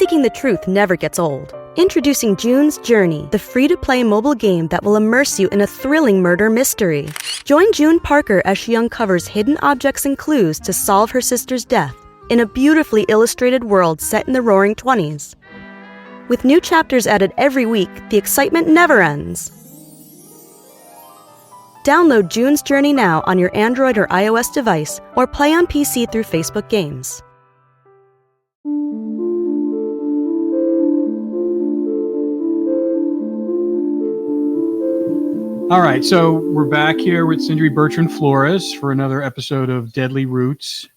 seeking the truth never gets old. Introducing June's Journey, the free-to-play mobile game that will immerse you in a thrilling murder mystery. Join June Parker as she uncovers hidden objects and clues to solve her sister's death in a beautifully illustrated world set in the Roaring '20s. With new chapters added every week, the excitement never ends. Download June's Journey now on your Android or iOS device, or play on PC through Facebook Games. All right, so we're back here with Cindy Bertrand-Flores for another episode of Deadly Roots.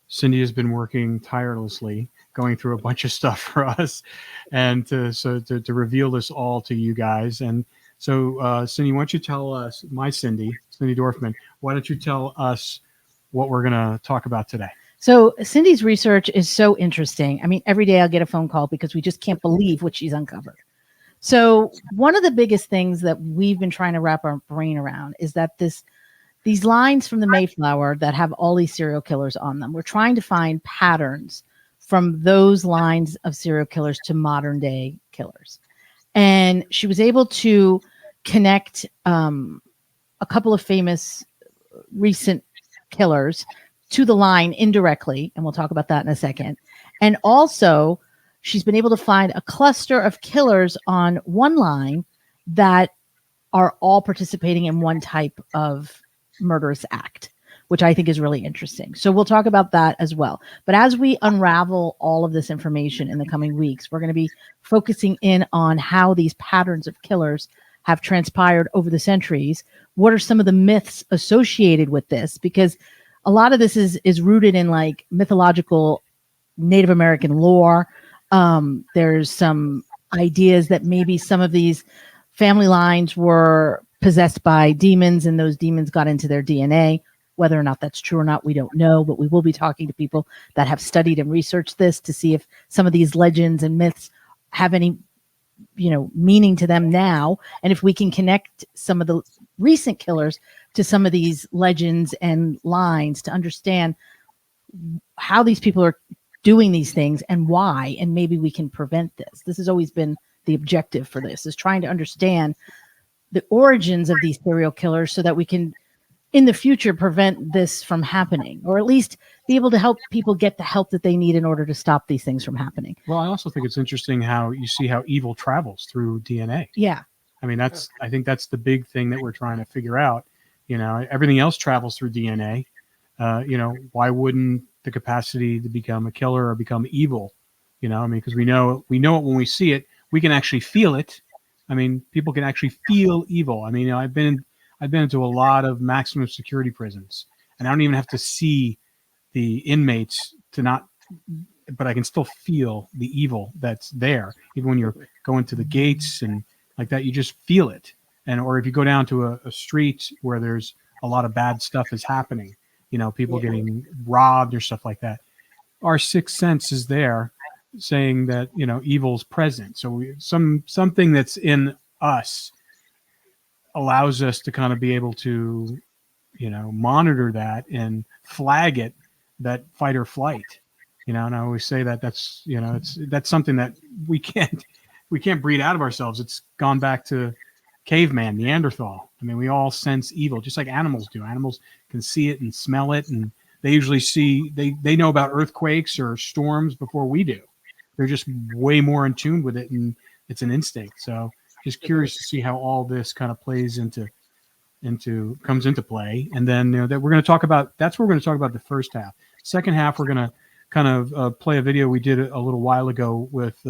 Cindy has been working tirelessly, going through a bunch of stuff for us, and to reveal this all to you guys. And so, Cindy, why don't you tell us, Cindy Dorfman, why don't you tell us what we're going to talk about today? So Cindy's research is so interesting. I mean, every day I'll get a phone call because we just can't believe what she's uncovered. So one of the biggest things that we've been trying to wrap our brain around is that these lines from the Mayflower that have all these serial killers on them, we're trying to find patterns from those lines of serial killers to modern day killers. And she was able to connect a couple of famous recent killers to the line indirectly, and we'll talk about that in a second. And also, she's been able to find a cluster of killers on one line that are all participating in one type of murderous act, which I think is really interesting. So we'll talk about that as well. But as we unravel all of this information in the coming weeks, we're going to be focusing in on how these patterns of killers have transpired over the centuries. What are some of the myths associated with this? Because a lot of this is rooted in like mythological Native American lore. There's some ideas that maybe some of these family lines were possessed by demons and those demons got into their DNA. Whether or not that's true or not, we don't know, but we will be talking to people that have studied and researched this to see if some of these legends and myths have any, meaning to them now. And if we can connect some of the recent killers to some of these legends and lines to understand how these people are doing these things and why, and maybe we can prevent this. This has always been the objective for this, is trying to understand the origins of these serial killers so that we can, in the future, prevent this from happening, or at least be able to help people get the help that they need in order to stop these things from happening. Well, I also think it's interesting how you see how evil travels through DNA. Yeah. I mean, I think that's the big thing that we're trying to figure out. Everything else travels through DNA. Why wouldn't the capacity to become a killer or become evil? Because we know it when we see it. We can actually feel it. I mean, people can actually feel evil. I mean, I've been into a lot of maximum security prisons, and I don't even have to see the inmates but I can still feel the evil that's there. Even when you're going to the gates and like that, you just feel it. Or if you go down to a street where there's a lot of bad stuff is happening, people getting robbed or stuff like that, our sixth sense is there saying that, evil's present. So something that's in us allows us to kind of be able to, monitor that and flag it, that fight or flight, and I always say that that's something that we can't breed out of ourselves. It's gone back to caveman, Neanderthal. I mean, we all sense evil just like animals do. Animals can see it and smell it, and they usually they know about earthquakes or storms before we do. They're just way more in tune with it, and it's an instinct. So just curious to see how all this kind of plays comes into play. And then that we're going to talk about, that's what we're going to talk about the first half. Second half, we're going to kind of play a video we did a little while ago with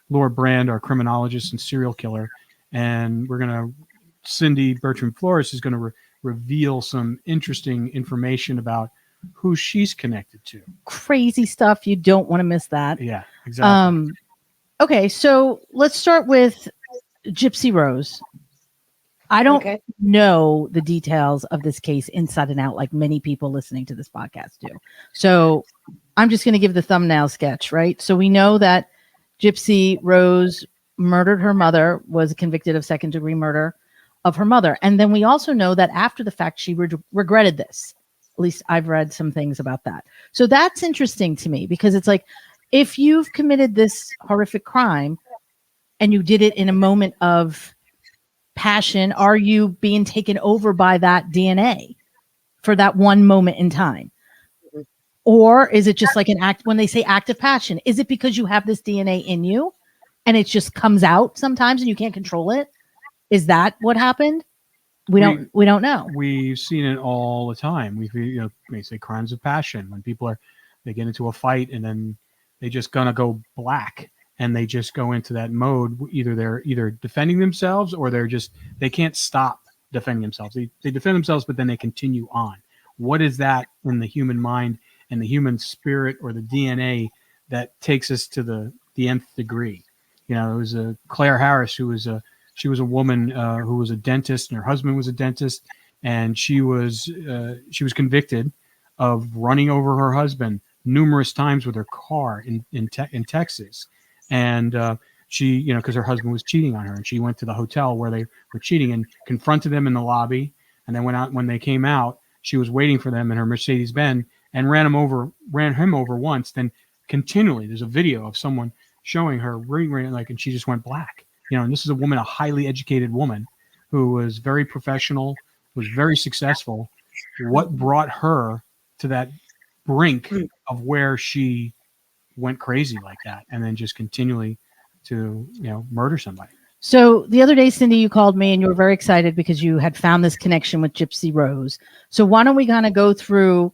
Laura Brand, our criminologist and serial killer. And Cindy Bertrand-Flores is going to reveal some interesting information about who she's connected to. Crazy stuff. You don't want to miss that. Yeah, exactly. Okay, so let's start with Gypsy Rose. I don't know the details of this case inside and out like many people listening to this podcast do. So I'm just going to give the thumbnail sketch, right? So we know that Gypsy Rose murdered her mother, was convicted of second-degree murder of her mother. And then we also know that after the fact, she regretted this. At least I've read some things about that. So that's interesting to me because it's like, if you've committed this horrific crime and you did it in a moment of passion, are you being taken over by that DNA for that one moment in time? Or is it just like an act? When they say act of passion, is it because you have this DNA in you and it just comes out sometimes and you can't control it? Is that what happened? We don't know. We've seen it all the time. They say crimes of passion, when people they get into a fight and then they just gonna go black and they just go into that mode. Either they're defending themselves or they can't stop defending themselves. They defend themselves, but then they continue on. What is that in the human mind and the human spirit or the DNA that takes us to the nth degree? It was Claire Harris, she was a woman who was a dentist, and her husband was a dentist, and she was convicted of running over her husband numerous times with her car in Texas, and she, because her husband was cheating on her, and she went to the hotel where they were cheating and confronted them in the lobby, and then when they came out, she was waiting for them in her Mercedes-Benz and ran him over once, then continually. There's a video of someone showing her and she just went black. And this is a woman, a highly educated woman who was very professional, was very successful. What brought her to that brink of where she went crazy like that and then just continually to, murder somebody? So the other day, Cindy, you called me and you were very excited because you had found this connection with Gypsy Rose. So why don't we kind of go through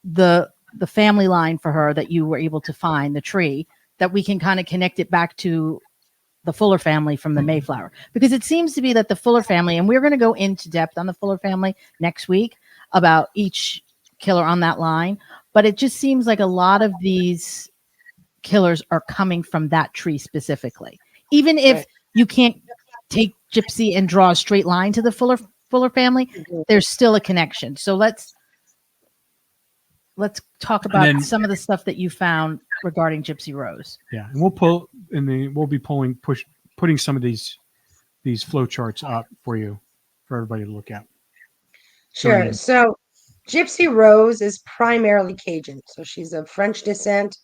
the family line for her that you were able to find, the tree, that we can kind of connect it back to the Fuller family from the Mayflower, because it seems to be that the Fuller family, and we're going to go into depth on the Fuller family next week about each killer on that line, but it just seems like a lot of these killers are coming from that tree specifically. Even if you can't take Gypsy and draw a straight line to the Fuller family, there's still a connection. So let's talk about some of the stuff that you found regarding Gypsy Rose. Yeah, and we'll be putting some of these flow charts up for everybody to look at. Sure. So Gypsy Rose is primarily Cajun. So she's of French descent,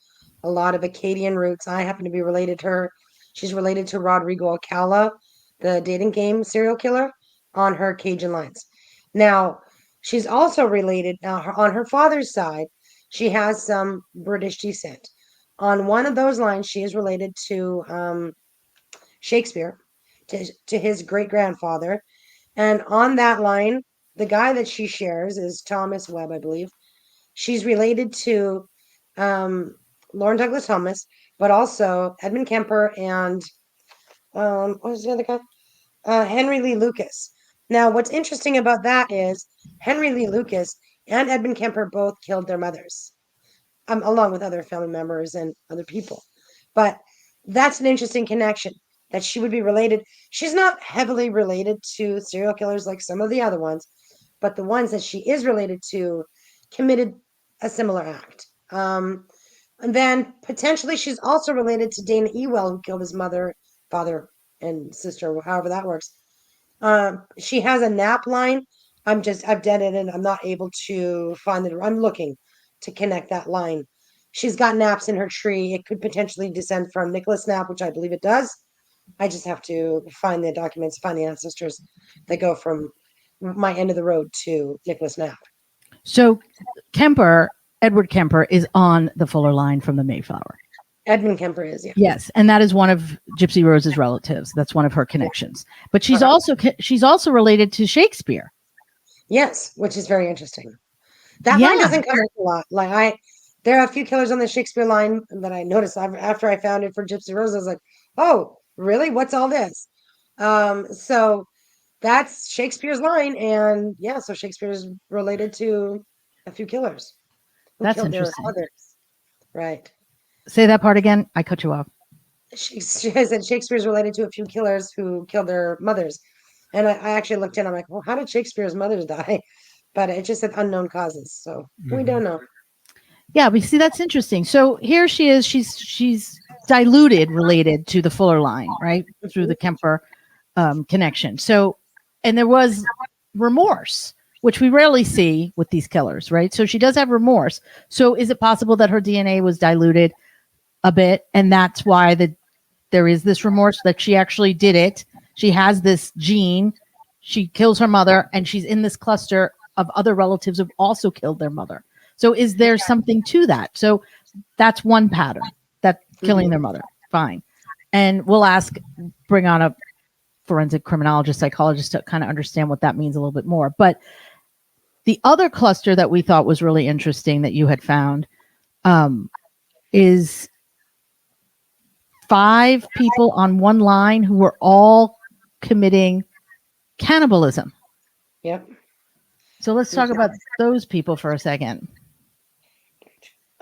a lot of Acadian roots. I happen to be related to her. She's related to Rodrigo Alcala, the dating game serial killer, on her Cajun lines. Now, she's also related, on her father's side, she has some British descent. On one of those lines, she is related to Shakespeare, to his great-grandfather. And on that line, the guy that she shares is Thomas Webb, I believe. She's related to Lauren Douglas Thomas, but also Edmund Kemper and what was the other guy? Henry Lee Lucas. Now, what's interesting about that is Henry Lee Lucas and Edmund Kemper both killed their mothers, along with other family members and other people. But that's an interesting connection, that she would be related. She's not heavily related to serial killers like some of the other ones, but the ones that she is related to committed a similar act. And then potentially she's also related to Dana Ewell, who killed his mother, father, and sister, however that works. She has a nap line. I've done it and I'm not able to find it. I'm looking to connect that line. She's got naps in her tree. It could potentially descend from Nicholas Knapp, which I believe it does. I just have to find the documents, find the ancestors that go from my end of the road to Nicholas Knapp. So Edward Kemper is on the Fuller line from the Mayflower. Edmund Kemper is, yeah. Yes, and that is one of Gypsy Rose's relatives. That's one of her connections. But she's also related to Shakespeare. Yes, which is very interesting. That line doesn't come up a lot. There are a few killers on the Shakespeare line that I noticed after I found it for Gypsy Rose. I was like, oh, really? What's all this? So that's Shakespeare's line, and yeah, so Shakespeare is related to a few killers. That's interesting. Right. Say that part again. I cut you off. She said Shakespeare's related to a few killers who killed their mothers. And I actually looked in. I'm like, well, how did Shakespeare's mothers die? But it just said unknown causes. So we don't know. Yeah, we see that's interesting. So here she is. She's diluted related to the Fuller line, right? Through the Kemper connection. So, and there was remorse, which we rarely see with these killers, right? So she does have remorse. So is it possible that her DNA was diluted a bit, and that's why there is this remorse that she actually did it. She has this gene. She kills her mother, and she's in this cluster of other relatives who've also killed their mother. So is there something to that? So that's one pattern, that killing their mother. Fine. And we'll bring on a forensic criminologist, psychologist to kind of understand what that means a little bit more. But the other cluster that we thought was really interesting that you had found is 5 people on one line who were all committing cannibalism. Yep. So let's talk about those people for a second.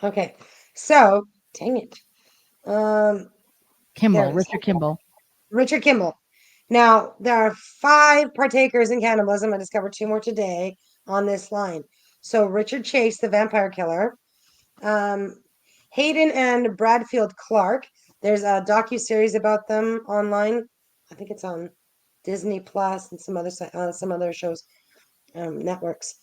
Okay. So, dang it. Richard Kimball. Richard Kimball. Now, there are 5 partakers in cannibalism. I discovered 2 more today on this line. So, Richard Chase, the vampire killer, Hayden and Bradfield Clark. There's a docu-series about them online. I think it's on Disney Plus and some other shows, networks.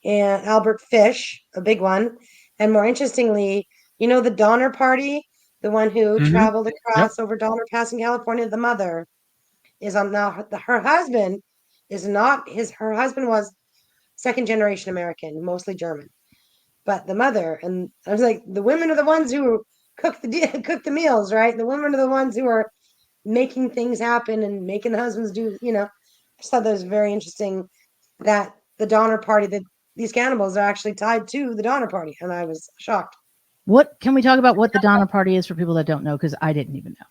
And Albert Fish, a big one. And more interestingly, the Donner Party, the one who traveled across over Donner Pass in California, the mother is on now. Her husband is not her husband was second generation American, mostly German. But the mother, and I was like, the women are the ones who cook the meals, right? The women are the ones who are making things happen and making the husbands do, I just thought that was very interesting that the Donner Party, that these cannibals are actually tied to the Donner Party. And I was shocked. What can we talk about what the Donner Party is for people that don't know? Because I didn't even know.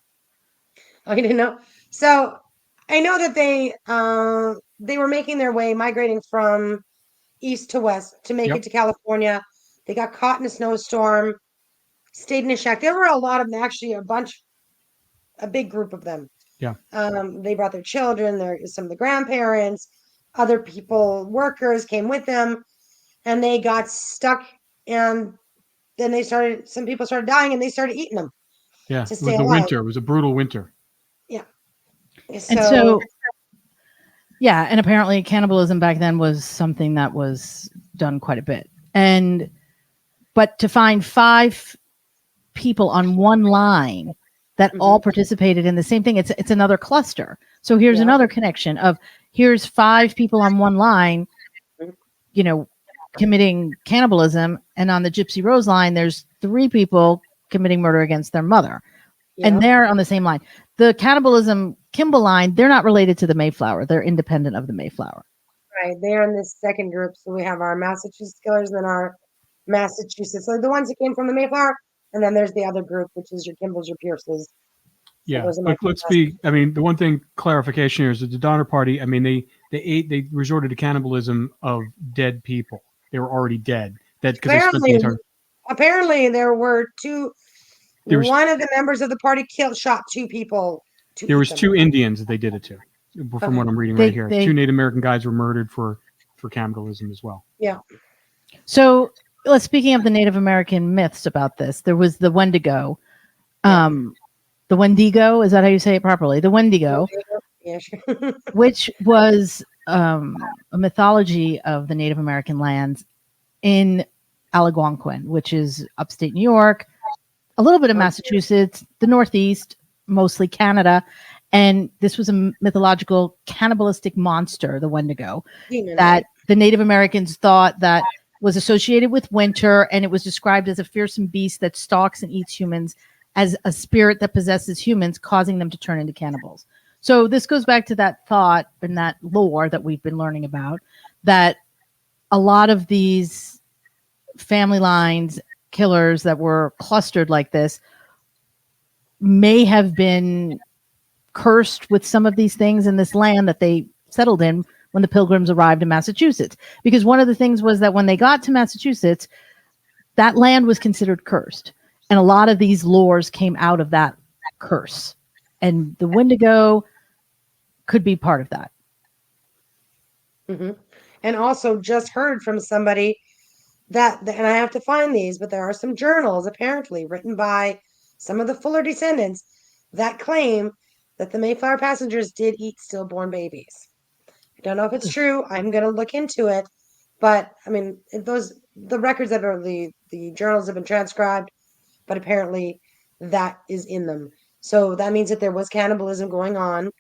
Oh, you didn't know? So I know that they were making their way, migrating from east to west to make it to California. They got caught in a snowstorm, stayed in a shack. There were a lot of them, actually, a big group of them. Yeah. They brought their children, some of the grandparents, other people, workers came with them, and they got stuck. And then some people started dying, and they started eating them. Yeah, it was the winter. It was a brutal winter. Yeah. And apparently cannibalism back then was something that was done quite a bit. But to find 5 people on one line that all participated in the same thing, it's another cluster. So here's another connection of here's 5 people on one line, committing cannibalism, and on the Gypsy Rose line, there's 3 people committing murder against their mother, and they're on the same line. The cannibalism Kimball line, they're not related to the Mayflower; they're independent of the Mayflower. Right, they're in this second group. So we have our Massachusetts killers, and then our Massachusetts, so the ones that came from the Mayflower, and then there's the other group, which is your Kimballs, your Pierces. Yeah, so let's be. I mean, the one thing clarification here is that the Donner Party. I mean, they resorted to cannibalism of dead people. They were already dead. Apparently, there were 2. One of the members of the party shot 2 people. There was 2 Indians that they did it to, from what I'm reading right here. 2 Native American guys were murdered for cannibalism as well. Yeah. So, speaking of the Native American myths about this, there was the Wendigo. The Wendigo, is that how you say it properly? The Wendigo, which was a mythology of the Native American lands in Algonquin, which is upstate New York, a little bit of Massachusetts, the Northeast, mostly Canada. And this was a mythological cannibalistic monster, the Wendigo, that the Native Americans thought that was associated with winter, and it was described as a fearsome beast that stalks and eats humans, as a spirit that possesses humans, causing them to turn into cannibals. So this goes back to that thought and that lore that we've been learning about, that a lot of these family lines, killers that were clustered like this may have been cursed with some of these things in this land that they settled in when the Pilgrims arrived in Massachusetts. Because one of the things was that when they got to Massachusetts, that land was considered cursed. And a lot of these lores came out of that curse. And the Wendigo could be part of that. Mm-hmm. And also just heard from somebody and I have to find these, but there are some journals apparently written by some of the Fuller descendants that claim that the Mayflower passengers did eat stillborn babies. I don't know if it's true. I'm going to look into it. But I mean, the records that are the journals have been transcribed, but apparently that is in them. So that means that there was cannibalism going on,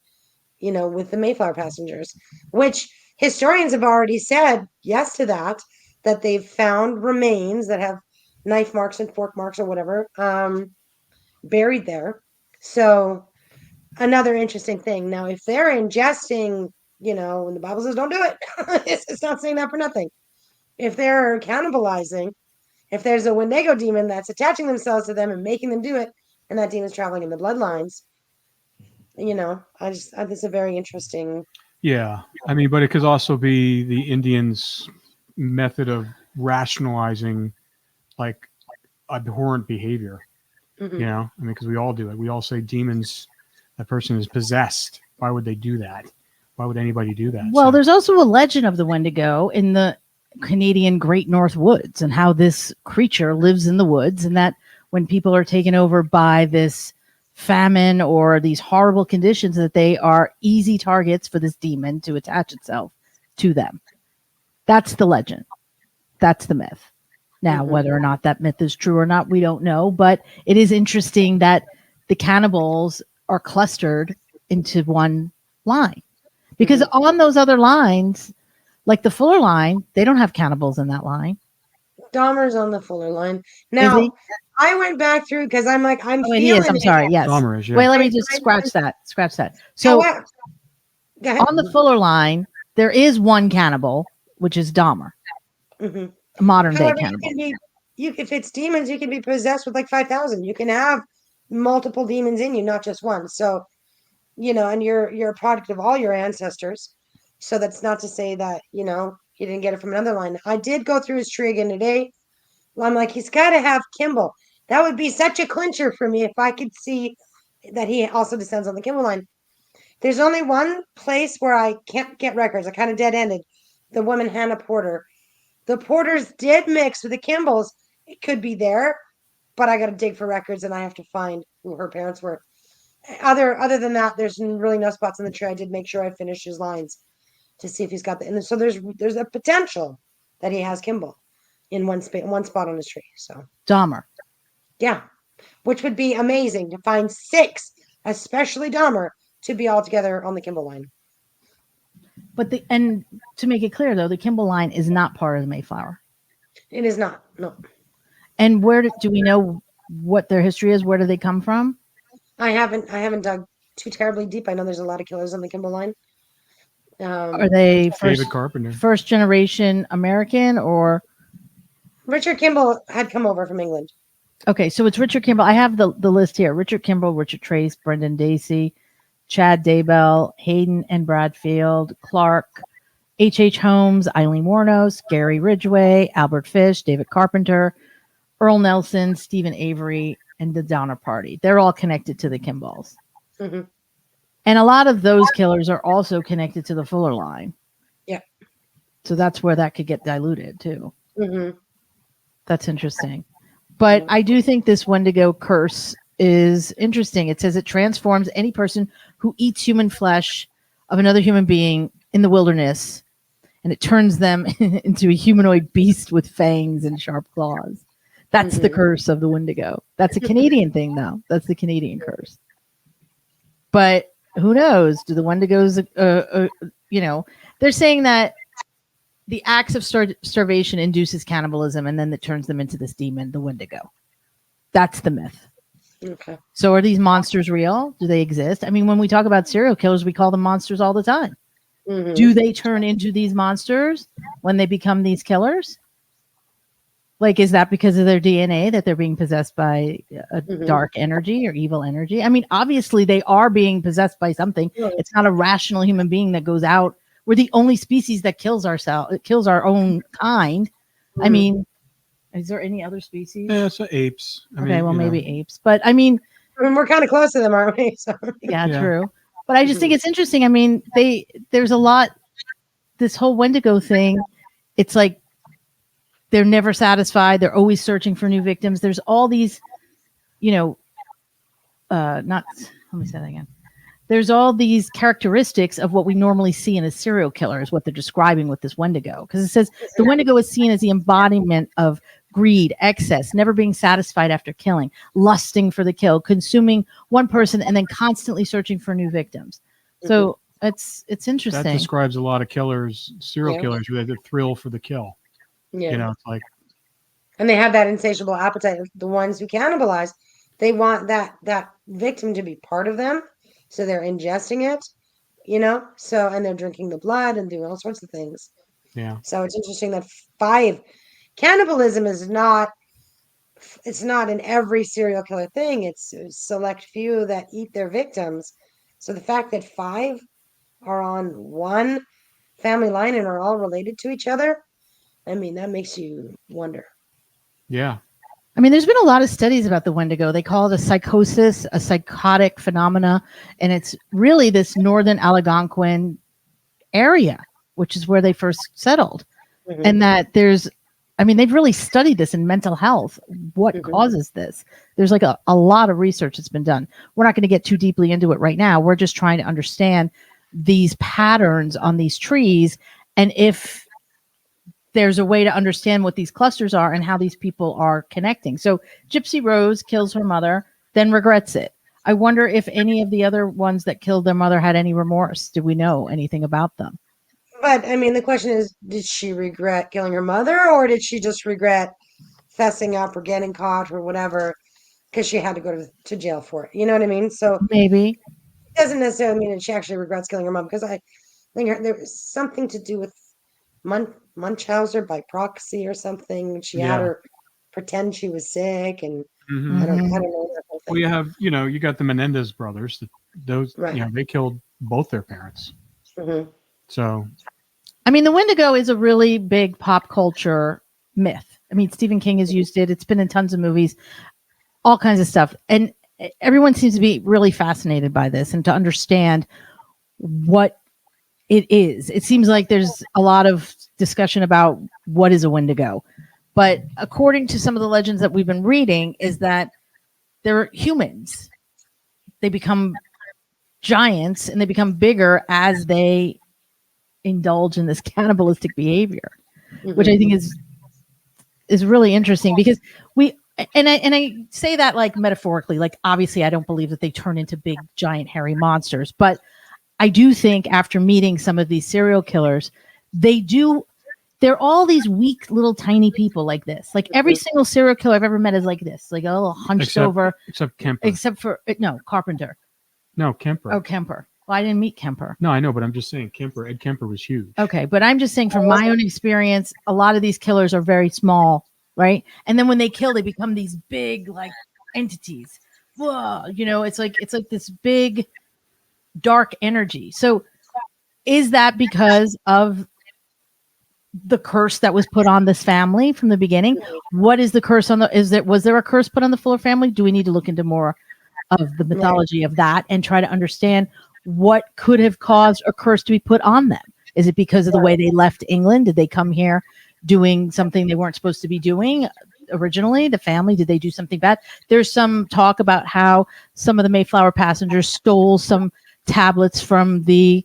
with the Mayflower passengers, which historians have already said yes to that they've found remains that have knife marks and fork marks or whatever buried there. So another interesting thing. Now, if they're ingesting, when the Bible says don't do it, it's not saying that for nothing. If they're cannibalizing, if there's a Wendigo demon that's attaching themselves to them and making them do it, and that demon's traveling in the bloodlines, I think it's a very interesting. Yeah. I mean, but it could also be the Indians' method of rationalizing like abhorrent behavior. Mm-hmm. I mean, because we all do it. We all say demons, that person is possessed. Why would they do that? Why would anybody do that? Well, there's also a legend of the Wendigo in the Canadian Great North Woods, and how this creature lives in the woods, and that when people are taken over by this famine or these horrible conditions, that they are easy targets for this demon to attach itself to them. That's the legend. That's the myth. Now, whether or not that myth is true or not, we don't know, but it is interesting that the cannibals are clustered into one line, because on those other lines, like the Fuller line, they don't have cannibals in that line. Dahmer's on the Fuller line. Now, I went back through because I'm like, I'm feeling he is. I'm sorry. Yes. Dahmer is, yeah. Wait, let me just scratch that. So on the Fuller line, there is one cannibal, which is Dahmer. Mm-hmm. A modern day cannibal. If it's demons, you can be possessed with like 5,000. You can have multiple demons in you, not just one. So, and you're a product of all your ancestors. So that's not to say that, he didn't get it from another line. I did go through his tree again today. I'm like, he's got to have Kimball. That would be such a clincher for me if I could see that he also descends on the Kimball line. There's only one place where I can't get records. I kind of dead-ended. The woman, Hannah Porter. The Porters did mix with the Kimballs. It could be there, but I got to dig for records, and I have to find who her parents were. Other than that, there's really no spots in the tree. I did make sure I finished his lines to see if he's got the. And so there's a potential that he has Kimball in one spot on his tree. So Dahmer, yeah, which would be amazing to find 6, especially Dahmer, to be all together on the Kimball line. But and to make it clear though, the Kimball line is not part of the Mayflower. It is not. No. And where do we know what their history is? Where do they come from? I haven't dug too terribly deep. I know there's a lot of killers on the Kimball line. Are they first generation American or? Richard Kimball had come over from England. Okay, so it's Richard Kimball. I have the list here. Richard Kimball, Richard Trace, Brendan Dacey, Chad Daybell, Hayden and Bradfield, Clark, H.H. Holmes, Eileen Warnos, Gary Ridgway, Albert Fish, David Carpenter, Earl Nelson, Stephen Avery, and the Donner Party. They're all connected to the Kimballs. Mm-hmm. And a lot of those killers are also connected to the Fuller line. Yeah. So that's where that could get diluted too. Mm-hmm. That's interesting. But I do think this Wendigo curse is interesting. It says it transforms any person who eats human flesh of another human being in the wilderness, and it turns them into a humanoid beast with fangs and sharp claws. That's the curse of the Wendigo. That's a Canadian thing, though. That's the Canadian curse. But who knows? Do the Wendigos, they're saying that the acts of starvation induces cannibalism, and then it turns them into this demon, the Wendigo. That's the myth. Okay. So are these monsters real? Do they exist? I mean, when we talk about serial killers, we call them monsters all the time. Mm-hmm. Do they turn into these monsters when they become these killers? Like, is that because of their DNA that they're being possessed by a dark energy or evil energy? I mean, obviously they are being possessed by something. Yeah. It's not a rational human being that goes out. We're the only species that kills our own kind. I mean, is there any other species? Yeah, so apes. Maybe apes. But I mean, we're kind of close to them, aren't we? So. Yeah, true. But I just think it's interesting. I mean, there's a lot, this whole Wendigo thing, it's like they're never satisfied. They're always searching for new victims. There's all these, let me say that again. There's all these characteristics of what we normally see in a serial killer is what they're describing with this Wendigo. Because it says the Wendigo is seen as the embodiment of greed, excess, never being satisfied after killing, lusting for the kill, consuming one person, and then constantly searching for new victims. So it's interesting. That describes a lot of killers, serial killers, who have the thrill for the kill. Yeah. You know, it's like, and they have that insatiable appetite. The ones who cannibalize, they want that victim to be part of them, so they're ingesting it, so, and they're drinking the blood and doing all sorts of things. yeah. So it's interesting that cannibalism is not, it's not in every serial killer thing. It's a select few that eat their victims. So the fact that 5 are on one family line and are all related to each other, I mean, that makes you wonder. Yeah. I mean, there's been a lot of studies about the Wendigo. They call it a psychosis, a psychotic phenomena, and it's really this northern Algonquin area, which is where they first settled. And that they've really studied this in mental health. What causes this? There's like a lot of research that's been done. We're not going to get too deeply into it right now. We're just trying to understand these patterns on these trees, and if there's a way to understand what these clusters are and how these people are connecting. So Gypsy Rose kills her mother, then regrets it. I wonder if any of the other ones that killed their mother had any remorse. Did we know anything about them? But I mean, the question is, did she regret killing her mother, or did she just regret fessing up or getting caught or whatever because she had to go to jail for it? You know what I mean? So Maybe. it doesn't necessarily mean that she actually regrets killing her mom, because I think there was something to do with Munchausen by proxy or something. She had her pretend she was sick, and I don't know that whole thing. Well, you got the Menendez brothers. Those, they killed both their parents. So, I mean, the Wendigo is a really big pop culture myth. I mean, Stephen King has used it. It's been in tons of movies, all kinds of stuff. And everyone seems to be really fascinated by this and to understand what it is. It seems like there's a lot of discussion about what is a Wendigo. But according to some of the legends that we've been reading, is that they're humans. They become giants and they become bigger as they indulge in this cannibalistic behavior, which I think is really interesting, because I say that like metaphorically, like obviously I don't believe that they turn into big giant hairy monsters, but I do think after meeting some of these serial killers, they're all these weak little tiny people like this. Like every single serial killer I've ever met is like this, like a little hunched over. Except Kemper. Except for Carpenter. No, Kemper. Oh, Kemper. Well, I didn't meet Kemper. No, I know, but I'm just saying Ed Kemper was huge. Okay, but I'm just saying from my own experience, a lot of these killers are very small, right? And then when they kill, they become these big like entities. Whoa, it's like this big dark energy. So is that because of the curse that was put on this family from the beginning? What is the curse on was there a curse put on the Fuller family? Do we need to look into more of the mythology of that and try to understand what could have caused a curse to be put on them? Is it because of the way they left England? Did they come here doing something they weren't supposed to be doing originally? The family, did they do something bad? There's some talk about how some of the Mayflower passengers stole some tablets from the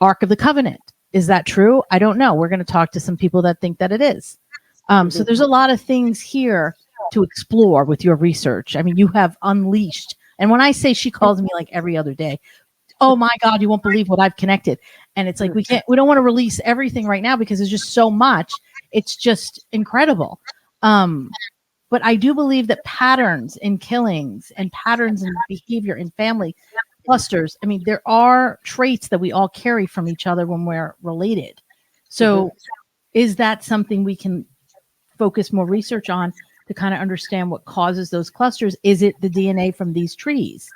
Ark of the Covenant. Is that true? I don't know. We're going to talk to some people that think that it is. So there's a lot of things here to explore with your research. I mean, you have unleashed. And when I say, she calls me like every other day, oh my God, you won't believe what I've connected. And it's like, we don't want to release everything right now because there's just so much. It's just incredible. But I do believe that patterns in killings and patterns in behavior in family clusters, I mean, there are traits that we all carry from each other when we're related. So is that something we can focus more research on to kind of understand what causes those clusters? Is it the DNA from these trees?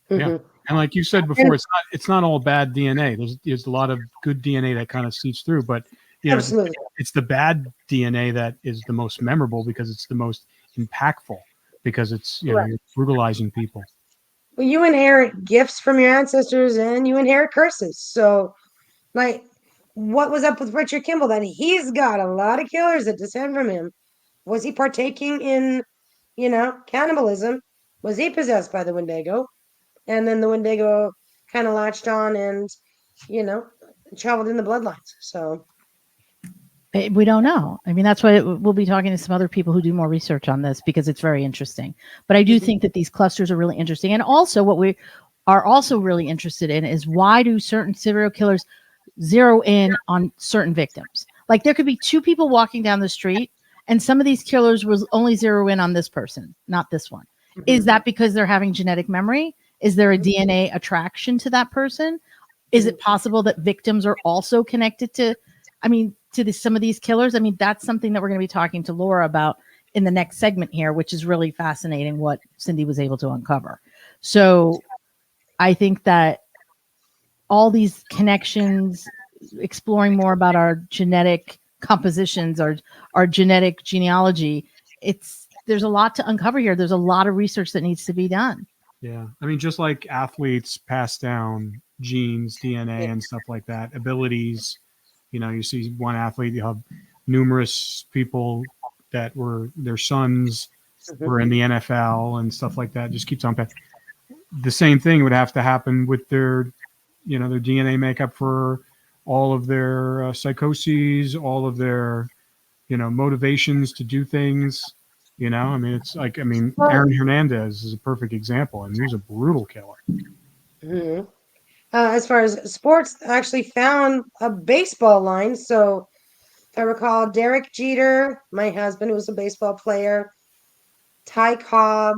Yeah. And like you said before, it's not all bad DNA. There's a lot of good DNA that kind of seeps through, but Absolutely. It's the bad DNA that is the most memorable because it's the most impactful, because it's you're brutalizing people. Well, you inherit gifts from your ancestors and you inherit curses. So, like, what was up with Richard Kimball? That he's got a lot of killers that descend from him. Was he partaking in, cannibalism? Was he possessed by the Wendigo? And then the Wendigo kind of latched on and, traveled in the bloodlines. So, We don't know. I mean, that's why we'll be talking to some other people who do more research on this because it's very interesting. But I do think that these clusters are really interesting. And also, what we are also really interested in is why do certain serial killers zero in on certain victims? Like there could be two people walking down the street, and some of these killers will only zero in on this person, not this one. Is that because they're having genetic memory? Is there a DNA attraction to that person? Is it possible that victims are also connected to, some of these killers? I mean, that's something that we're going to be talking to Laura about in the next segment here, which is really fascinating what Cindy was able to uncover. So I think that all these connections, exploring more about our genetic compositions, our genetic genealogy, there's a lot to uncover here. There's a lot of research that needs to be done. Yeah. I mean, just like athletes pass down genes, DNA, and stuff like that, abilities. You see one athlete, you have numerous people that were their sons were in the NFL and stuff like that. Just keeps on. The same thing would have to happen with their DNA makeup for all of their psychoses, all of their, motivations to do things. It's like, Aaron Hernandez is a perfect example. He was a brutal killer. Mm-hmm. As far as sports, I actually found a baseball line. So if I recall, Derek Jeter, my husband, who was a baseball player, Ty Cobb,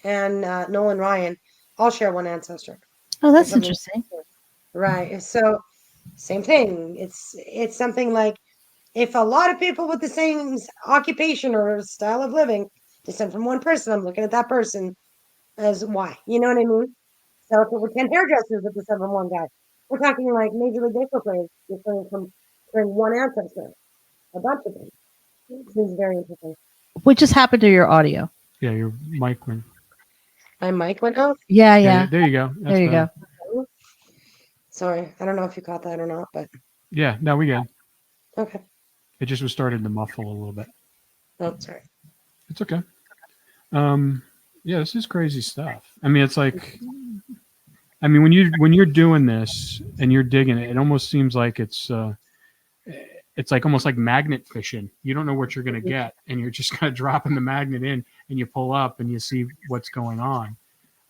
and Nolan Ryan all share one ancestor. Oh, that's interesting. Right. So same thing. It's something like if a lot of people with the same occupation or style of living descend from one person, I'm looking at that person as why. You know what I mean? So if it were 10 hairdressers that descend from one guy, we're talking like Major League Baseball players descending from one ancestor, a bunch of them. This is very interesting. What just happened to your audio? Yeah, your mic went. My mic went off? Yeah. There you go. There you go. Sorry, I don't know if you caught that or not, but yeah, no, we good. Okay. It just was starting to muffle a little bit. Oh, sorry. It's okay. Yeah, this is crazy stuff. It's like, when you're doing this and you're digging it, it almost seems like it's like almost like magnet fishing. You don't know what you're going to get, and you're just kind of dropping the magnet in, and you pull up and you see what's going on.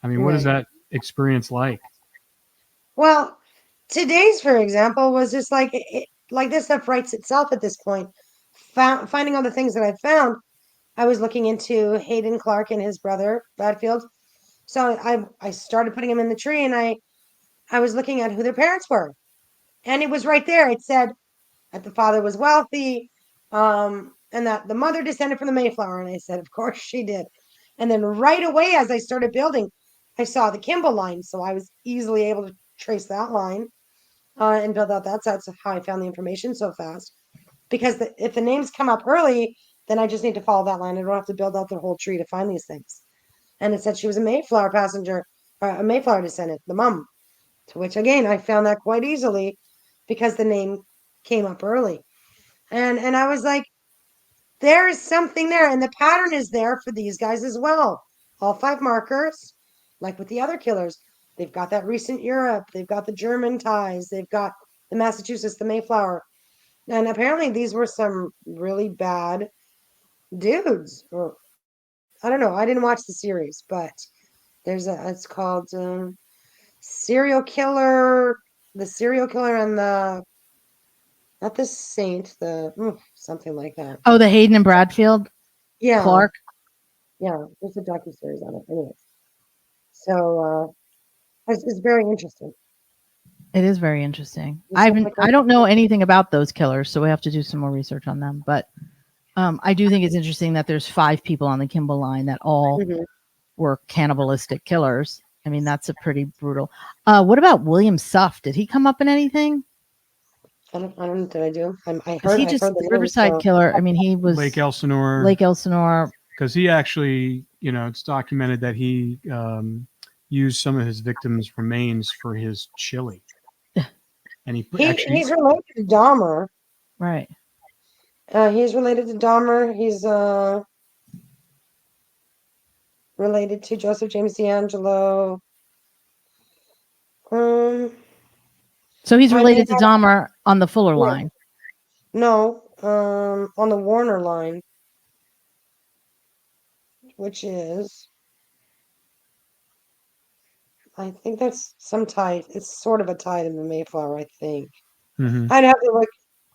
What is that experience like? Well, today's, for example, was just like like this stuff writes itself at this point. Finding all the things that I found, I was looking into Hayden Clark and his brother Bradfield. So I started putting them in the tree, and I was looking at who their parents were, and it was right there. It said that the father was wealthy, and that the mother descended from the Mayflower. And I said, of course she did. And then right away, as I started building, I saw the Kimball line, so I was easily able to trace that line and build out that. So that's how I found the information so fast. Because if the names come up early, then I just need to follow that line. I don't have to build out the whole tree to find these things. And it said she was a Mayflower passenger, or a Mayflower descendant, the mom. To which, again, I found that quite easily because the name came up early. And I was like, there is something there. And the pattern is there for these guys as well. All 5 markers, like with the other killers, they've got that recent Europe. They've got the German ties. They've got the Massachusetts, the Mayflower. And apparently these were some really bad dudes. Or I don't know. I didn't watch the series, but it's called Serial Killer, the Serial Killer and not the Saint, something like that. Oh, the Hayden and Bradfield? Yeah. Clark? Yeah, there's a docuseries on it. Anyways. So it's very interesting. It is very interesting. I don't know anything about those killers, so we have to do some more research on them. But I do think it's interesting that there's 5 people on the Kimball line that all were cannibalistic killers. That's a pretty brutal. What about William Suff? Did he come up in anything? I don't know. Did I do? I heard. He just the Riverside killer. He was Lake Elsinore. Lake Elsinore. Because he actually, it's documented that he used some of his victims' remains for his chili. And he's related to Dahmer. Right. He's related to Dahmer. He's related to Joseph James D'Angelo. So he's related to Dahmer on the Fuller line. No, on the Warner line, which is, I think that's some tie. It's sort of a tie to the Mayflower, I think. Mm-hmm. I'd have to look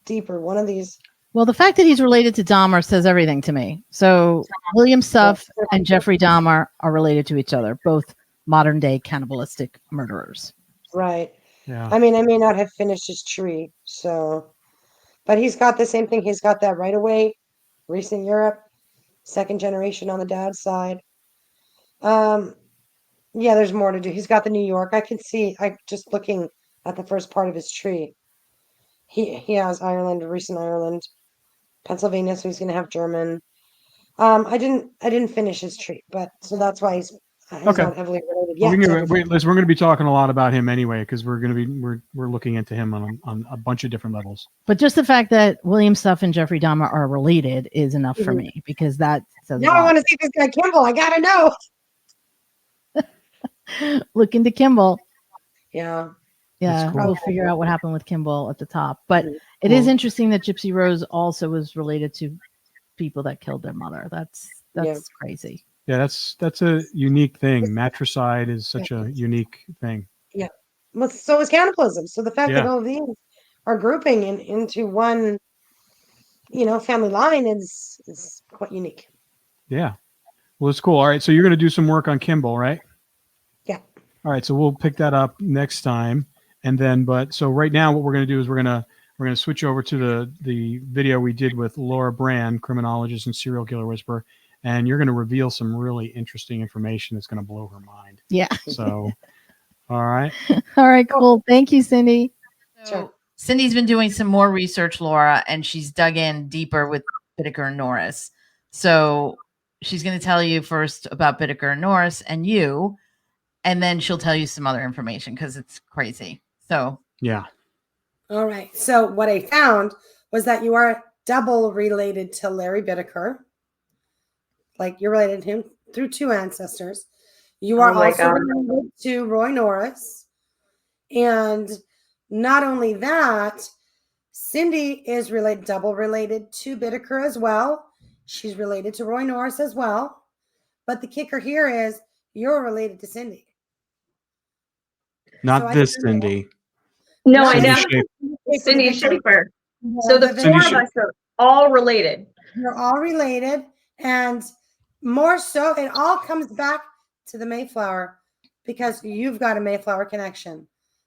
deeper. One of these. Well, the fact that he's related to Dahmer says everything to me. So William Suff and Jeffrey Dahmer are related to each other, both modern day cannibalistic murderers. Right. Yeah. I mean, I may not have finished his tree, so, but he's got the same thing. He's got that right away, recent Europe, second generation on the dad's side. Yeah, there's more to do. He's got the New York. I can see, I just looking at the first part of his tree. He has Ireland, recent Ireland, Pennsylvania, so he's gonna have German. I didn't finish his tree, but so that's why he's Okay. not heavily related Well, yet. we're going to be talking a lot about him anyway, because we're looking into him on a bunch of different levels. But just the fact that William Suff and Jeffrey Dahmer are related is enough for me, because that says Now I want to see this guy Kimball. I gotta know. Look into Kimball. Yeah. Yeah, cool. we'll figure out what happened with Kimball at the top. But it is interesting that Gypsy Rose also was related to people that killed their mother. That's crazy. Yeah, that's a unique thing. Matricide is such a unique thing. Yeah. Well, so is cannibalism. So the fact that all of these are grouping into one, family line is quite unique. Yeah. Well, it's cool. All right. So you're going to do some work on Kimball, right? Yeah. All right. So we'll pick that up next time. And then, so right now what we're going to do is we're going to switch over to the video we did with Laura Brand, criminologist and serial killer whisperer. And you're going to reveal some really interesting information that's going to blow her mind. Yeah. So, all right. All right, cool. Thank you, Cindy. So Cindy's been doing some more research, Laura, and she's dug in deeper with Bittaker and Norris. So she's going to tell you first about Bittaker and Norris and you, and then she'll tell you some other information because it's crazy. So, yeah. All right. So what I found was that you are double related to Larry Bittaker. Like you're related to him through two ancestors. You are also related to Roy Norris. And not only that, Cindy is double related to Bittaker as well. She's related to Roy Norris as well. But the kicker here is you're related to Cindy. Not this Cindy. No, I know. Cindy Schaefer. So the four of us are all related. You're all related. And more so, it all comes back to the Mayflower because you've got a Mayflower connection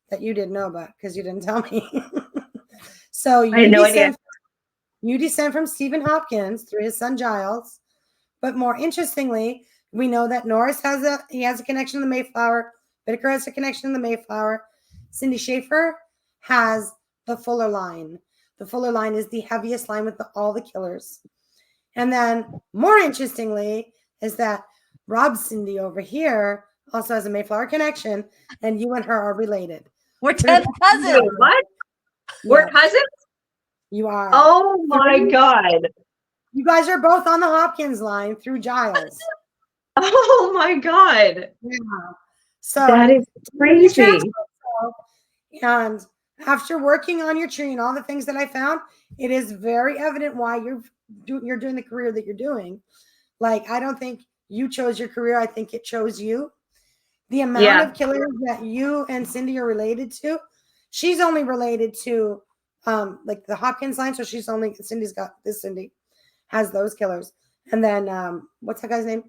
that you didn't know about because you didn't tell me. So you I had no idea. You descend from Stephen Hopkins through his son Giles. But more interestingly, we know that Norris has a connection to the Mayflower. Bittaker has a connection to the Mayflower. Cindy Schaefer has the Fuller line. The Fuller line is the heaviest line with all the killers. And then more interestingly is that Rob Cindy over here also has a Mayflower connection, and you and her are related. We're 10th cousins. What? We're cousins? You are. Oh my God. You guys are both on the Hopkins line through Giles. Oh my God. Yeah. So that is crazy. And after working on your tree and all the things that I found, it is very evident why you're doing the career that you're doing. Like, I don't think you chose your career. I think it chose you. The amount of killers that you and Cindy are related to, she's only related to like the Hopkins line. So Cindy's got this. Cindy has those killers. And then what's that guy's name?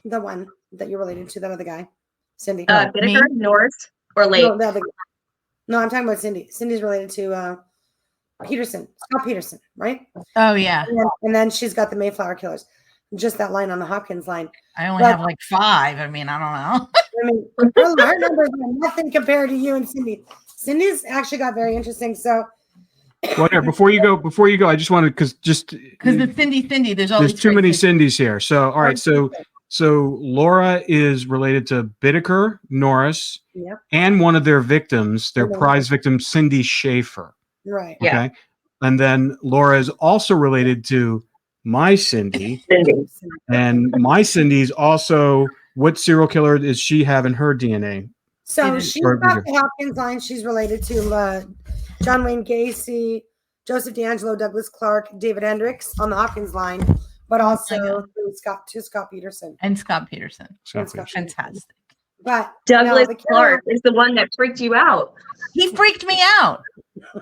The one that you're related to, that other guy. Cindy. Bittaker, Norris, or Lake? No, I'm talking about Cindy. Cindy's related to Peterson, Scott Peterson, right? Oh, yeah. And then she's got the Mayflower killers. Just that line on the Hopkins line. I only have like 5. I mean, I don't know. I mean, our numbers are nothing compared to you and Cindy. Cindy's actually got very interesting. So, whatever. Before you go, I just wanted because the Cindy, there's too many Cindys here. So, all right. So Laura is related to Bittaker, Norris, and one of their victims, their prize victim, Cindy Schaefer. Right. Okay. Yeah. And then Laura is also related to my Cindy. And my Cindy's also, what serial killer does she have in her DNA? So she's got the Hopkins line. She's related to John Wayne Gacy, Joseph D'Angelo, Douglas Clark, David Hendricks on the Hopkins line, but also Scott Peterson. And Scott Peterson. Fantastic. But Douglas the Clark is the one that freaked you out. He freaked me out.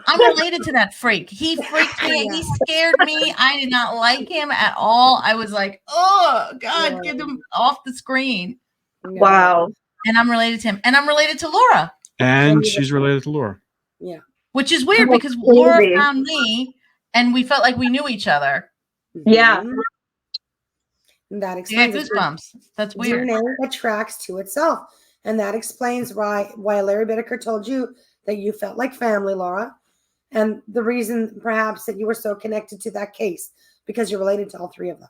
I'm related to that freak. He freaked me. He scared me. I did not like him at all. I was like, oh, God, get him off the screen. Wow. And I'm related to him. And I'm related to Laura. And she's related to Laura. Yeah. Which is weird because Laura found me and we felt like we knew each other. Yeah. And that Yeah, explains goosebumps. That's weird. DNA attracts to itself. And that explains why Larry Bittaker told you that you felt like family, Laura. And the reason perhaps that you were so connected to that case, because you're related to all three of them.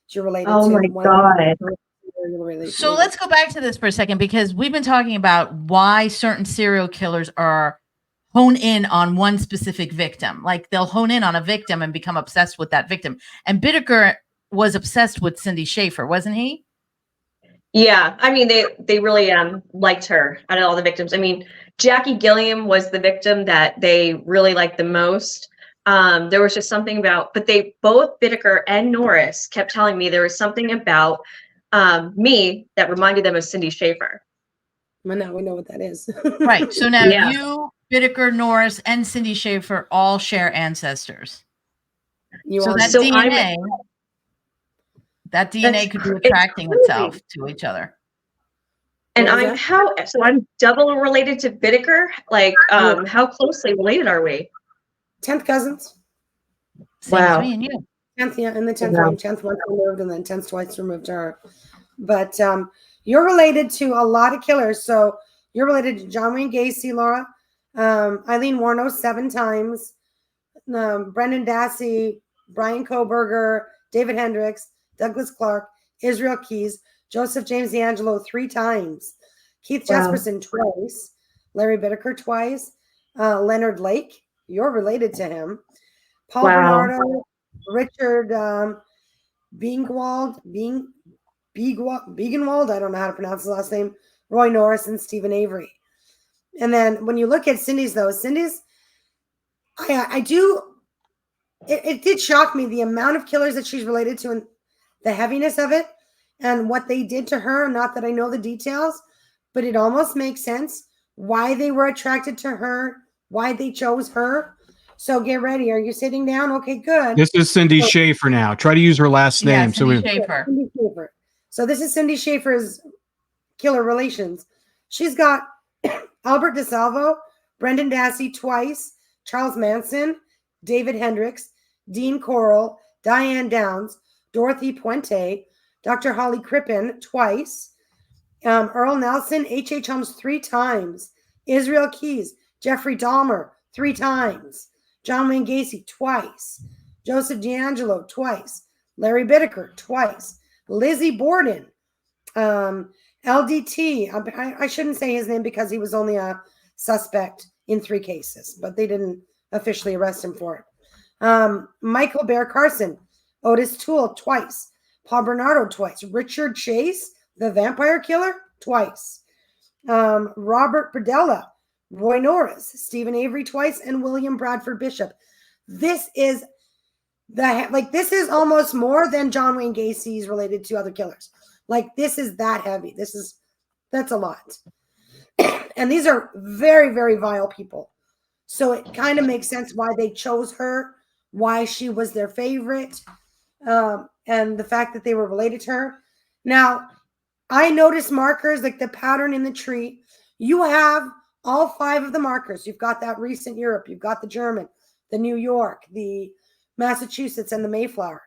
You're related to my God. So let's go back to this for a second, because we've been talking about why certain serial killers are hone in on one specific victim. Like they'll hone in on a victim and become obsessed with that victim. And Bittaker was obsessed with Cindy Schaefer, wasn't he? Yeah, I mean, they really liked her out of all the victims. I mean, Jackie Gilliam was the victim that they really liked the most. There was just something about, but they both, Bittaker and Norris, kept telling me there was something about me that reminded them of Cindy Schaefer. Well, now we know what that is. Right. So now you, Bittaker, Norris, and Cindy Schaefer all share ancestors. That DNA could be attracting itself to each other. And I'm double related to Bittaker. Like, how closely related are we? 10th cousins. Same as me and you. 10th, yeah, and the 10th one removed, and then 10th twice removed to her. But you're related to a lot of killers. So you're related to John Wayne Gacy, Laura, Eileen Warno 7 times, Brendan Dassey, Brian Kohberger, David Hendricks, Douglas Clark, Israel Keys, Joseph James D'Angelo 3 times, Keith Jesperson twice, Larry Bittaker twice, Leonard Lake, you're related to him, Paul Bernardo, Richard Biegenwald, I don't know how to pronounce his last name, Roy Norris, and Stephen Avery. And then when you look at Cindy's, it did shock me the amount of killers that she's related to and the heaviness of it and what they did to her. Not that I know the details, but it almost makes sense why they were attracted to her, why they chose her. So get ready. Are you sitting down? Okay, good. This is Cindy Schaefer now. Try to use her last name. Cindy Schaefer. So this is Cindy Schaefer's killer relations. She's got Albert DeSalvo, Brendan Dassey twice, Charles Manson, David Hendricks, Dean Corll, Diane Downs, Dorothy Puente, Dr. Holly Crippen twice, Earl Nelson, H.H. Holmes 3 times, Israel Keys, Jeffrey Dahmer 3 times, John Wayne Gacy twice, Joseph D'Angelo twice, Larry Bittaker twice, Lizzie Borden, LDT. I shouldn't say his name because he was only a suspect in 3 cases, but they didn't officially arrest him for it. Michael Bear Carson, Otis Toole twice, Paul Bernardo twice, Richard Chase, the vampire killer, twice, Robert Berdella, Roy Norris, Stephen Avery twice, and William Bradford Bishop. This is this is almost more than John Wayne Gacy's related to other killers. Like this is that heavy. That's a lot. And these are very, very vile people. So it kind of makes sense why they chose her, why she was their favorite, and the fact that they were related to her. Now, I noticed markers like the pattern in the tree. You have all 5 of the markers. You've got that recent Europe. You've got the German, the New York, the Massachusetts, and the Mayflower.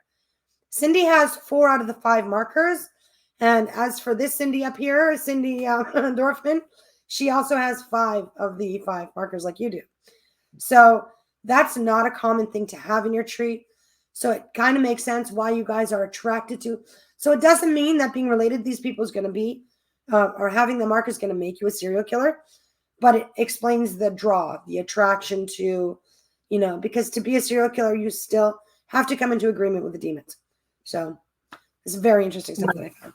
Cindy has 4 out of the 5 markers. And as for this Cindy up here, Cindy Dorfman, she also has 5 of the 5 markers like you do. So that's not a common thing to have in your tree. So it kind of makes sense why you guys are attracted to. So it doesn't mean that being related to these people is going to be, or having the marker is going to make you a serial killer. But it explains the draw, the attraction to, because to be a serial killer, you still have to come into agreement with the demons. So it's very interesting stuff that I found.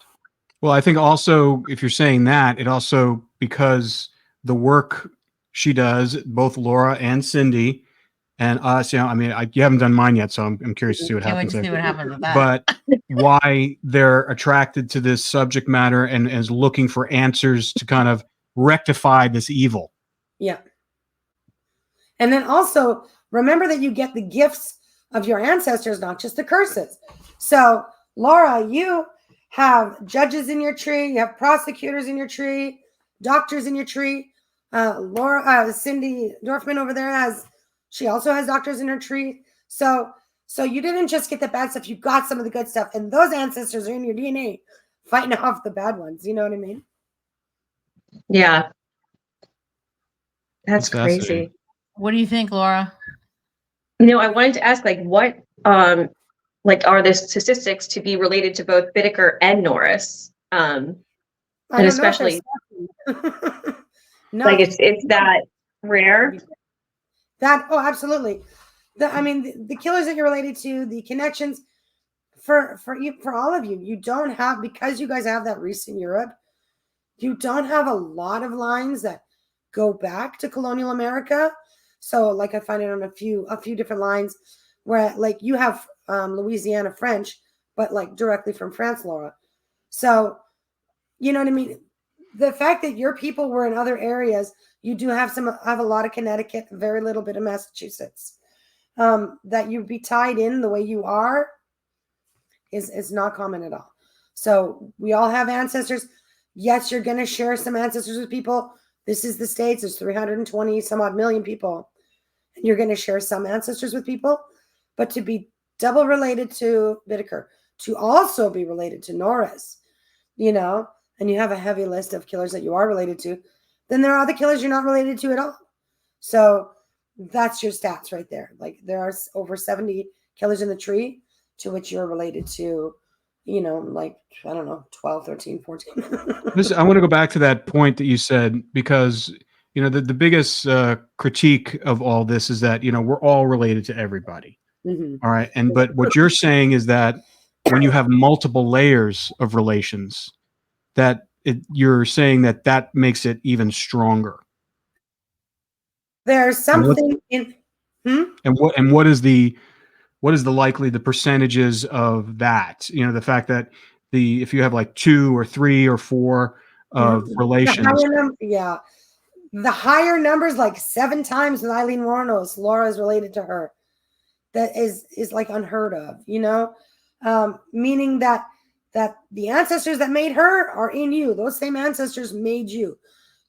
Well, I think also, if you're saying that, it also, because the work she does, both Laura and Cindy, and us, I mean, you haven't done mine yet, so I'm curious to see what Can't wait happens to see there. what happens with that. But why they're attracted to this subject matter and is looking for answers to kind of rectify this evil. Yeah. And then also remember that you get the gifts of your ancestors, not just the curses. So Laura, you have judges in your tree, you have prosecutors in your tree, doctors in your tree. Cindy Dorfman over there she also has doctors in her tree. So you didn't just get the bad stuff, you got some of the good stuff. And those ancestors are in your DNA fighting off the bad ones. You know what I mean? Yeah. That's crazy. What do you think, Laura? I wanted to ask, what are the statistics to be related to both Bittaker and Norris? And especially no, it's that rare. Absolutely. The killers that you're related to, the connections for all of you don't have, because you guys have that recent Europe, you don't have a lot of lines that go back to colonial America. So I find it on a few different lines where you have Louisiana French, but directly from France, Laura. So you know what I mean? The fact that your people were in other areas, you do have a lot of Connecticut, very little bit of Massachusetts. That you be tied in the way you are is not common at all. So we all have ancestors. Yes, you're going to share some ancestors with people. This is the States. There's 320 some odd million people. And you're going to share some ancestors with people. But to be double related to Bittaker, to also be related to Norris, and you have a heavy list of killers that you are related to, then there are other killers you're not related to at all. So that's your stats right there. There are over 70 killers in the tree to which you're related to, I don't know, 12, 13, 14. Listen, I want to go back to that point that you said, because, the biggest critique of all this is that, we're all related to everybody. Mm-hmm. All right. But what you're saying is that when you have multiple layers of relations, you're saying that makes it even stronger. There's something in. And what is the percentages of that? The fact that if you have 2 or 3 or 4 of relations. The higher numbers, 7 times with Eileen Warnos, Laura is related to her. That is unheard of, meaning that the ancestors that made her are in you. Those same ancestors made you,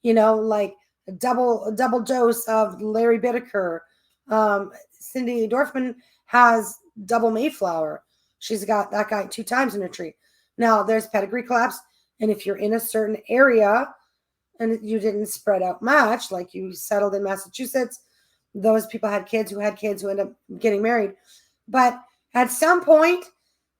a double dose of Larry Bittaker. Cindy Dorfman has double Mayflower. She's got that guy 2 times in her tree. Now there's pedigree collapse. And if you're in a certain area and you didn't spread out much, you settled in Massachusetts, those people had kids who end up getting married. But at some point,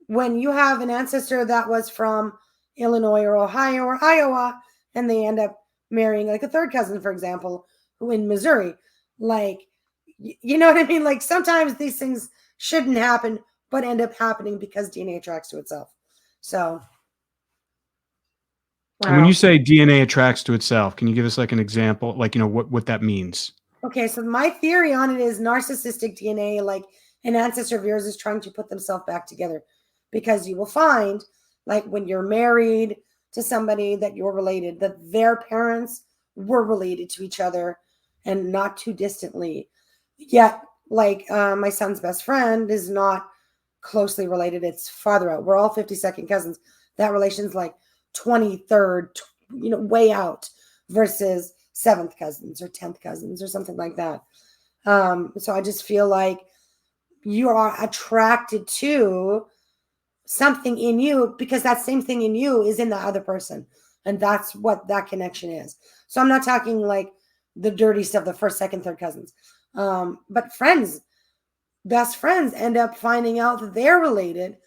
when you have an ancestor that was from Illinois or Ohio or Iowa, and they end up marrying a third cousin, for example, who in Missouri, you know what I mean? Sometimes these things shouldn't happen, but end up happening because DNA attracts to itself. So. Wow. When you say DNA attracts to itself, can you give us an example, what that means? Okay, so my theory on it is narcissistic DNA, an ancestor of yours is trying to put themselves back together, because you will find, when you're married to somebody that you're related, that their parents were related to each other and not too distantly. Yet, my son's best friend is not closely related. It's farther out. We're all 52nd cousins. That relation's 23rd, way out, versus 7th cousins or 10th cousins or something like that. So I just feel like you are attracted to something in you because that same thing in you is in the other person. And that's what that connection is. So I'm not talking the dirty stuff, the 1st, 2nd, 3rd cousins. But friends, best friends end up finding out that they're related.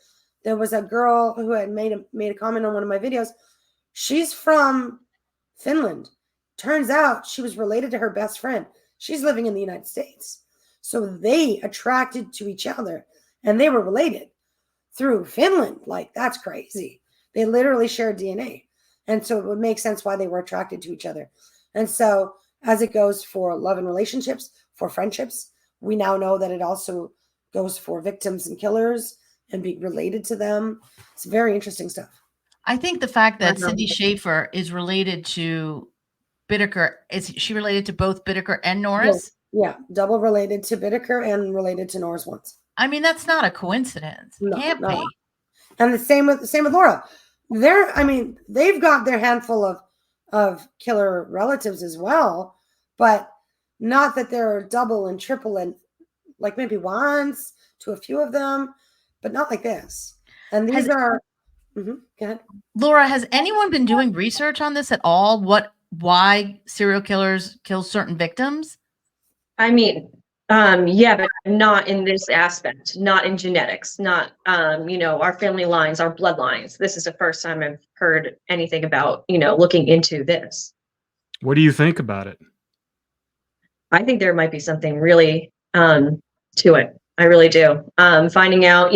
There was a girl who had made a comment on one of my videos. She's from Finland. Turns out she was related to her best friend. She's living in the United States. So they attracted to each other and they were related through Finland. That's crazy. They literally shared DNA. And so it would make sense why they were attracted to each other. And so as it goes for love and relationships, for friendships, we now know that it also goes for victims and killers and being related to them. It's very interesting stuff. I think the fact that Cindy Schaefer is related to Bittaker, is she related to both Bittaker and Norris? Yeah, double related to Bittaker and related to Norris once. I mean, that's not a coincidence. It can't be. And the same with Laura. They've got their handful of killer relatives as well, but not that they're double and triple and like maybe once to a few of them, but not like this. And these are. Go ahead. Laura, has anyone been doing research on this at all? Why serial killers kill certain victims? I mean, yeah, but not in this aspect, not in genetics, not, our family lines, our bloodlines. This is the first time I've heard anything about, looking into this. What do you think about it? I think there might be something really to it. I really do. Finding out,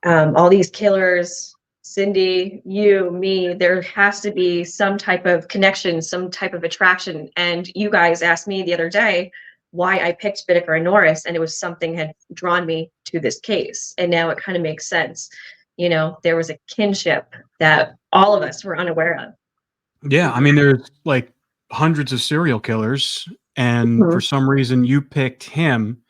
all these killers, Cindy, you, me, there has to be some type of connection, some type of attraction. And you guys asked me the other day why I picked Bittaker and Norris, and it was something had drawn me to this case. And now it kind of makes sense. There was a kinship that all of us were unaware of. Yeah, I mean, there's like hundreds of serial killers, and for some reason you picked him,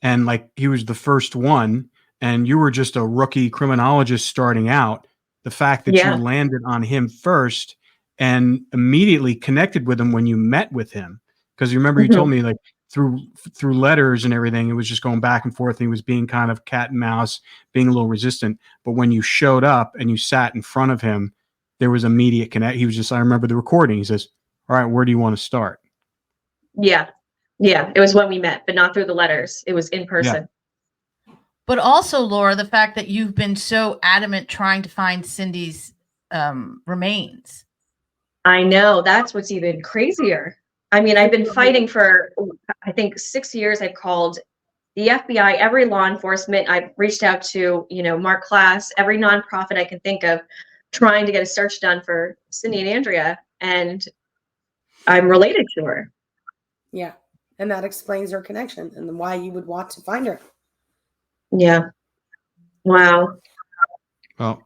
and like he was the first one, and you were just a rookie criminologist starting out. The fact that you landed on him first and immediately connected with him when you met with him, because you remember you told me like through letters and everything, it was just going back and forth. And he was being kind of cat and mouse, being a little resistant. But when you showed up and you sat in front of him, there was immediate connect. He was just, I remember the recording. He says, "All right, where do you want to start?" Yeah. Yeah. It was when we met, but not through the letters. It was in person. Yeah. But also, Laura, the fact that you've been so adamant trying to find Cindy's remains. I know. That's what's even crazier. I mean, I've been fighting for, I think, 6 years. I've called the FBI, every law enforcement. I've reached out to, Mark Klass, every nonprofit I can think of, trying to get a search done for Cindy and Andrea. And I'm related to her. Yeah. And that explains her connection and why you would want to find her. Yeah. Wow. Well,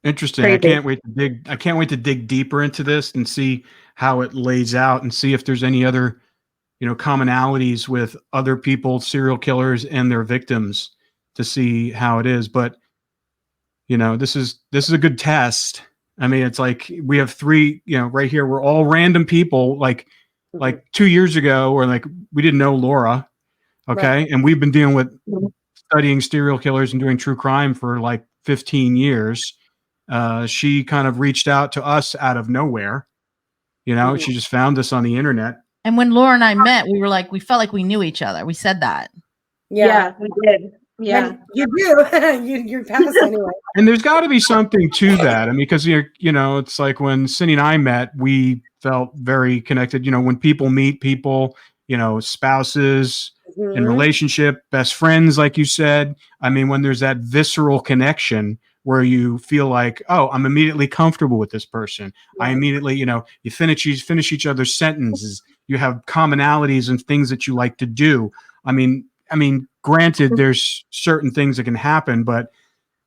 interesting. Crazy. I can't wait to dig deeper into this and see how it lays out and see if there's any other, commonalities with other people, serial killers and their victims, to see how it is. But, this is a good test. I mean, it's like we have three, right here, we're all random people like 2 years ago, or like we didn't know Laura. Okay. Right. And we've been dealing with studying serial killers and doing true crime for like 15 years. She kind of reached out to us out of nowhere. She just found us on the internet. And when Laura and I met, we felt like we knew each other. We said that. Yeah, we did. Yeah, and you do. You're past anyway. And there's got to be something to that. I mean, because it's like when Cindy and I met, we felt very connected. When people meet people, spouses in relationship, best friends, like you said. I mean, when there's that visceral connection where you feel like, oh, I'm immediately comfortable with this person. I immediately, you finish each other's sentences. You have commonalities and things that you like to do. I mean, granted, there's certain things that can happen, but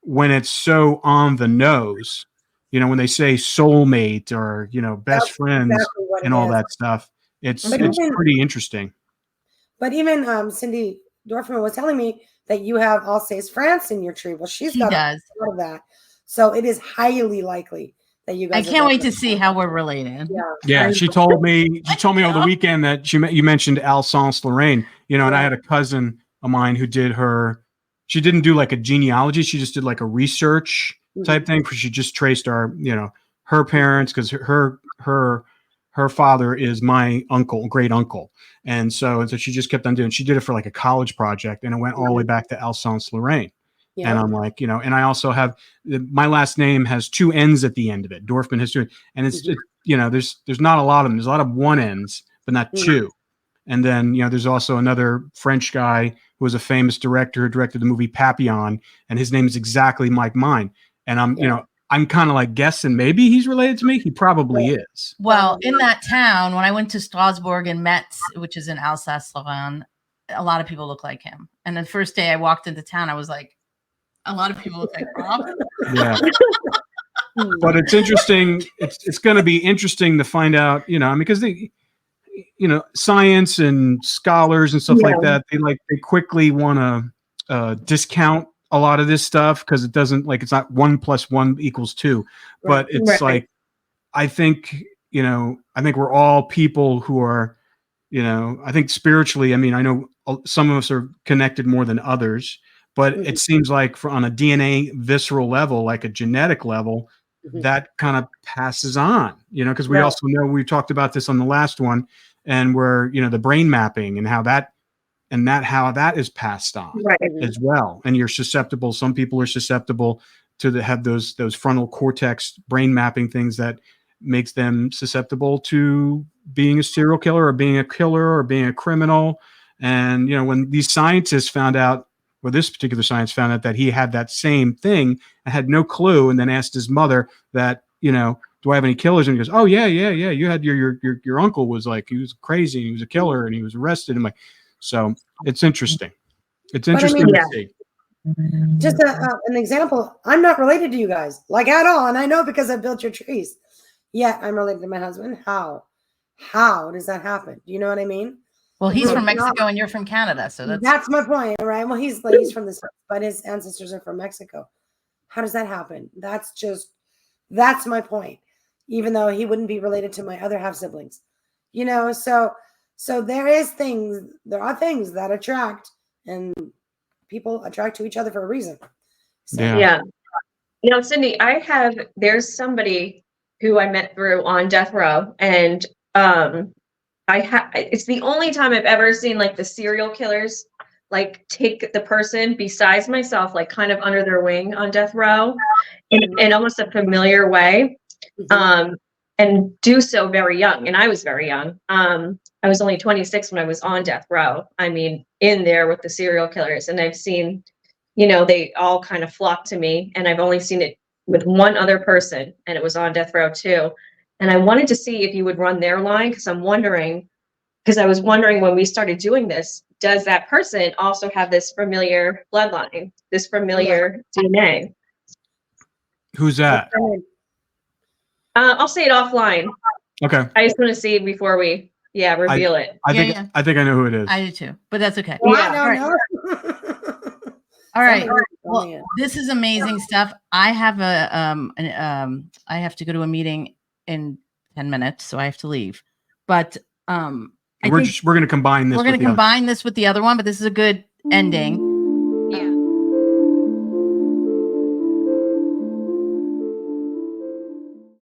when it's so on the nose, when they say soulmate or, best friends exactly and all that stuff, it's pretty interesting. But even Cindy Dorfman was telling me that you have Alsace France in your tree. Well, she got a lot of that. So it is highly likely that you guys. I can't wait to see how we're related. Yeah. She told me over the weekend that you mentioned Alsace-Lorraine, and I had a cousin of mine who she didn't do like a genealogy. She just did like a research type thing, because she just traced her parents, because her father is my great uncle. And so she just kept on doing, she did it for like a college project, and it went all the way back to Alsace-Lorraine. Yeah. And I'm like, and I also have, my last name has 2 N's at the end of it. Dorfman has 2, and there's not a lot of them. There's a lot of 1 N's, but not 2. And then, there's also another French guy who was a famous director who directed the movie Papillon, and his name is exactly like mine. And I'm kind of like guessing maybe he's related to me. He probably is. Well, in that town, when I went to Strasbourg and Metz, which is in Alsace-Lorraine, a lot of people look like him. And the first day I walked into town, I was like, a lot of people look like Rob. Yeah. But it's interesting. It's going to be interesting to find out, because science and scholars and stuff like that, they quickly want to discount a lot of this stuff because it doesn't, it's not 1 + 1 = 2, but it's I think we're all people who are, I think spiritually, I know some of us are connected more than others, but it seems like on a DNA visceral level, like a genetic level, that kind of passes on, because we also know, we talked about this on the last one, and where, the brain mapping and how that is passed on as well. And you're susceptible. Some people are susceptible to have those frontal cortex brain mapping things that makes them susceptible to being a serial killer or being a killer or being a criminal. And, when these scientists found out, well, this particular science found out that he had that same thing and had no clue, and then asked his mother that, do I have any killers? And he goes, oh yeah. You had your uncle was he was crazy, and he was a killer, and he was arrested. And so it's interesting. It's interesting to see. Just an example. I'm not related to you guys, at all. And I know because I built your trees. Yeah, I'm related to my husband. How does that happen? Do you know what I mean? Well, he's from Mexico and you're from Canada, so that's my point, right? Well, he's from the States, but his ancestors are from Mexico. How does that happen? That's my point. Even though he wouldn't be related to my other half siblings, so there are things that attract, and people attract to each other for a reason. So. Yeah. Cindy, there's somebody who I met through on death row, and it's the only time I've ever seen the serial killers take the person besides myself kind of under their wing on death row in almost a familiar way, and do so very young. And I was very young. I was only 26 when I was on death row. In there with the serial killers, and I've seen, they all kind of flock to me, and I've only seen it with one other person, and it was on death row too. And I wanted to see if you would run their line, because I was wondering when we started doing this, does that person also have this familiar bloodline, this familiar DNA? Who's that? I'll say it offline. Okay. I just want to see before we reveal it. I think I know who it is. I do too, but that's okay. Well, All right. Well, this is amazing stuff. I have I have to go to a meeting in 10 minutes, so I have to leave. But we're going to combine this. We're going to combine this with the other one, but this is a good ending.